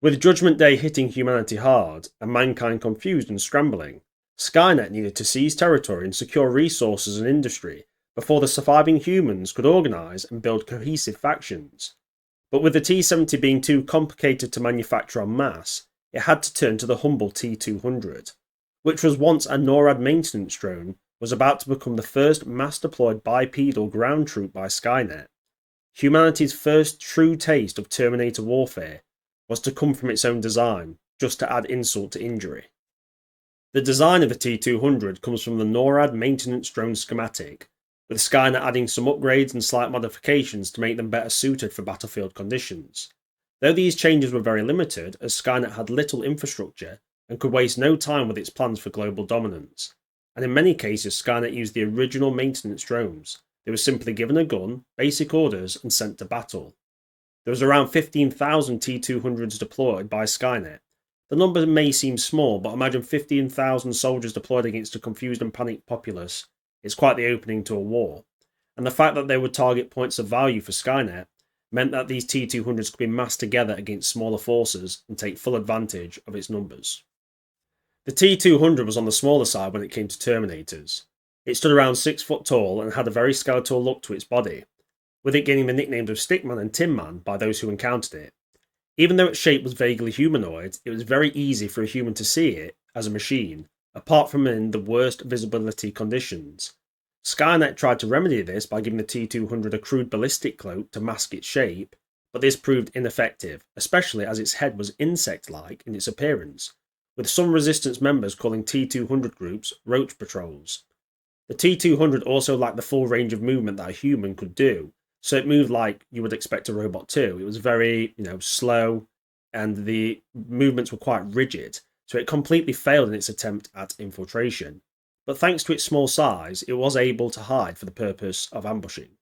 With Judgment Day hitting humanity hard and mankind confused and scrambling, Skynet needed to seize territory and secure resources and industry before the surviving humans could organise and build cohesive factions. But with the T-70 being too complicated to manufacture en masse, it had to turn to the humble T-200, which was once a NORAD maintenance drone, was about to become the first mass-deployed bipedal ground troop by Skynet. Humanity's first true taste of Terminator warfare was to come from its own design, just to add insult to injury. The design of the T-200 comes from the NORAD maintenance drone schematic, with Skynet adding some upgrades and slight modifications to make them better suited for battlefield conditions. Though these changes were very limited, as Skynet had little infrastructure and could waste no time with its plans for global dominance, and in many cases Skynet used the original maintenance drones. They were simply given a gun, basic orders, and sent to battle. There was around 15,000 T-200s deployed by Skynet. The number may seem small, but imagine 15,000 soldiers deployed against a confused and panicked populace. It's quite the opening to a war. And the fact that they would target points of value for Skynet meant that these T-200s could be massed together against smaller forces and take full advantage of its numbers. The T-200 was on the smaller side when it came to Terminators. It stood around 6 foot tall and had a very skeletal look to its body, with it getting the nicknames of Stickman and Tin Man by those who encountered it. Even though its shape was vaguely humanoid, it was very easy for a human to see it as a machine, apart from in the worst visibility conditions. Skynet tried to remedy this by giving the T-200 a crude ballistic cloak to mask its shape, but this proved ineffective, especially as its head was insect-like in its appearance, with some resistance members calling T-200 groups roach patrols. The T-200 also lacked the full range of movement that a human could do, so it moved like you would expect a robot to. It was very, slow, and the movements were quite rigid, so it completely failed in its attempt at infiltration. But thanks to its small size, it was able to hide for the purpose of ambushing.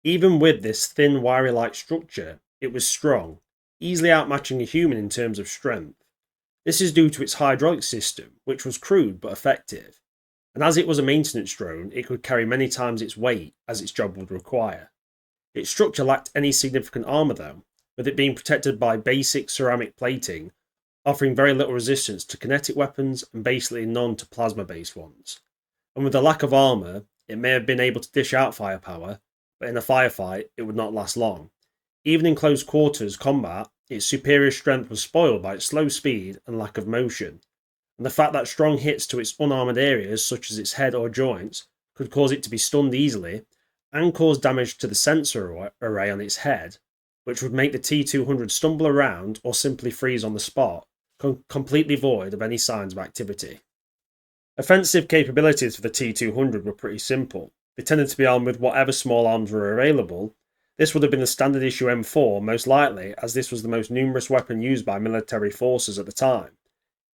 Even with this thin, wiry-like structure, it was strong, easily outmatching a human in terms of strength. This is due to its hydraulic system, which was crude but effective. And as it was a maintenance drone, it could carry many times its weight, as its job would require. Its structure lacked any significant armour though, with it being protected by basic ceramic plating, offering very little resistance to kinetic weapons and basically none to plasma-based ones. And with the lack of armour, it may have been able to dish out firepower, but in a firefight it would not last long. Even in close quarters combat, its superior strength was spoiled by its slow speed and lack of motion, and the fact that strong hits to its unarmoured areas such as its head or joints could cause it to be stunned easily and cause damage to the sensor array on its head, which would make the T-200 stumble around or simply freeze on the spot, completely void of any signs of activity. Offensive capabilities for the T-200 were pretty simple. They tended to be armed with whatever small arms were available. This would have been the standard issue M4 most likely, as this was the most numerous weapon used by military forces at the time.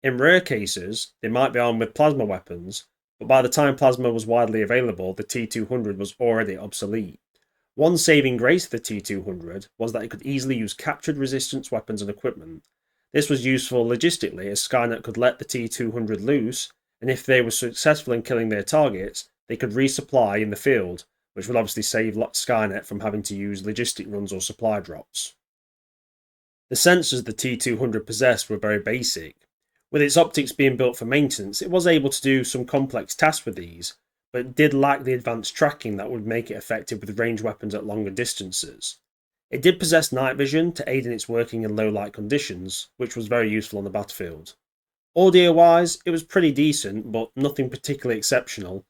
In rare cases, they might be armed with plasma weapons, but by the time plasma was widely available, the T-200 was already obsolete. One saving grace of the T-200 was that it could easily use captured resistance weapons and equipment. This was useful logistically, as Skynet could let the T-200 loose, and if they were successful in killing their targets, they could resupply in the field, which would obviously save Skynet from having to use logistic runs or supply drops. The sensors the T-200 possessed were very basic. With its optics being built for maintenance, it was able to do some complex tasks with these, but it did lack the advanced tracking that would make it effective with ranged weapons at longer distances. It did possess night vision to aid in its working in low light conditions, which was very useful on the battlefield. Audio-wise, it was pretty decent, but nothing particularly exceptional,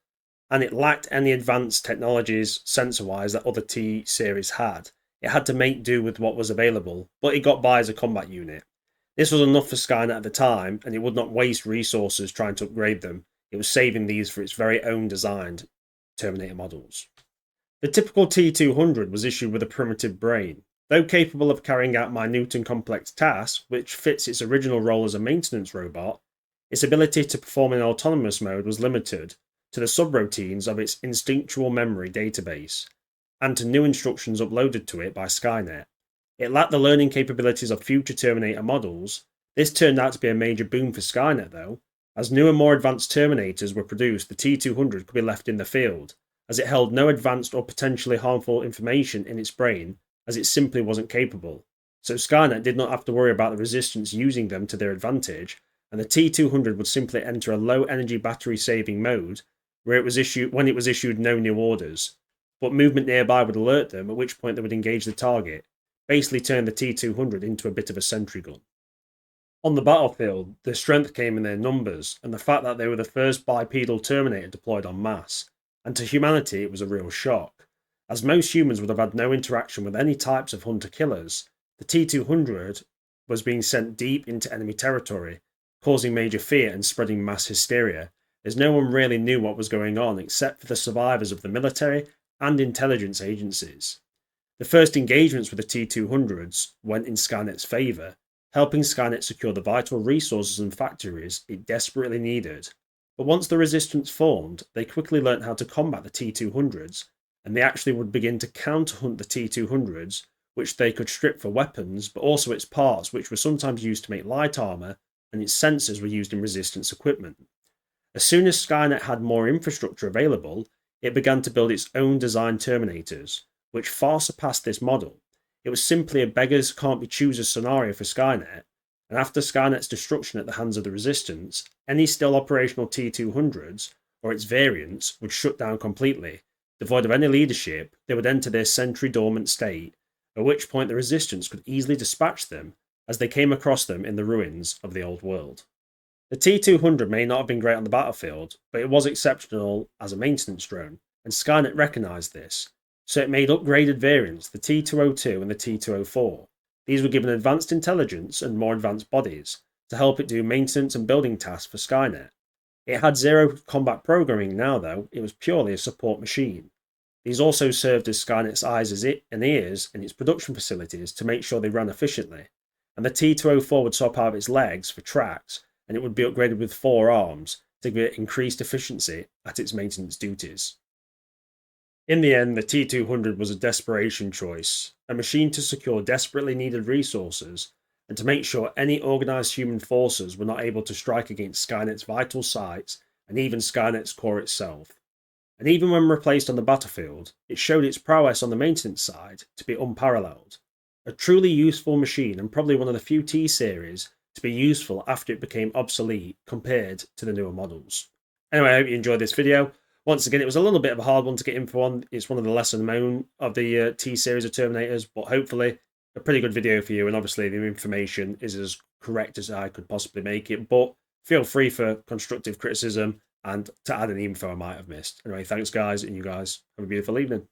and it lacked any advanced technologies sensor-wise that other T-series had. It had to make do with what was available, but it got by as a combat unit. This was enough for Skynet at the time, and it would not waste resources trying to upgrade them. It was saving these for its very own designed Terminator models. The typical T-200 was issued with a primitive brain. Though capable of carrying out minute and complex tasks, which fits its original role as a maintenance robot, its ability to perform in autonomous mode was limited to the subroutines of its instinctual memory database, and to new instructions uploaded to it by Skynet. It lacked the learning capabilities of future Terminator models. This turned out to be a major boom for Skynet though. As new and more advanced Terminators were produced, the T-200 could be left in the field, as it held no advanced or potentially harmful information in its brain, as it simply wasn't capable. so Skynet did not have to worry about the Resistance using them to their advantage, and the T-200 would simply enter a low-energy battery-saving mode when it was issued no new orders, but movement nearby would alert them, at which point they would engage the target, basically turn the T-200 into a bit of a sentry gun. On the battlefield, their strength came in their numbers, and the fact that they were the first bipedal Terminator deployed en masse, and to humanity it was a real shock. As most humans would have had no interaction with any types of hunter-killers, the T-200 was being sent deep into enemy territory, causing major fear and spreading mass hysteria, as no one really knew what was going on except for the survivors of the military and intelligence agencies. The first engagements with the T-200s went in Skynet's favour, helping Skynet secure the vital resources and factories it desperately needed. But once the Resistance formed, they quickly learnt how to combat the T-200s, and they actually would begin to counter-hunt the T-200s, which they could strip for weapons, but also its parts, which were sometimes used to make light armour, and its sensors were used in Resistance equipment. As soon as Skynet had more infrastructure available, it began to build its own design Terminators, which far surpassed this model. It was simply a beggars can't be choosers scenario for Skynet, and after Skynet's destruction at the hands of the Resistance, any still operational T-200s, or its variants, would shut down completely. Devoid of any leadership, they would enter their century-dormant state, at which point the Resistance could easily dispatch them as they came across them in the ruins of the old world. The T-200 may not have been great on the battlefield, but it was exceptional as a maintenance drone, and Skynet recognised this, so it made upgraded variants, the T-202 and the T-204. These were given advanced intelligence and more advanced bodies to help it do maintenance and building tasks for Skynet. It had zero combat programming now though, it was purely a support machine. These also served as Skynet's eyes and ears in its production facilities to make sure they ran efficiently, and the T-204 would swap out its legs for tracks, and it would be upgraded with 4 arms to give it increased efficiency at its maintenance duties. In the end, the T-200 was a desperation choice, a machine to secure desperately needed resources and to make sure any organised human forces were not able to strike against Skynet's vital sites and even Skynet's core itself. And even when replaced on the battlefield, it showed its prowess on the maintenance side to be unparalleled. A truly useful machine and probably one of the few T-series to be useful after it became obsolete compared to the newer models. Anyway, I hope you enjoyed this video. Once again, it was a little bit of a hard one to get info on. It's one of the lesser known of the T-series of Terminators, but hopefully a pretty good video for you, and obviously the information is as correct as I could possibly make it, but feel free for constructive criticism and to add any info I might have missed. Anyway, thanks guys, and you guys have a beautiful evening.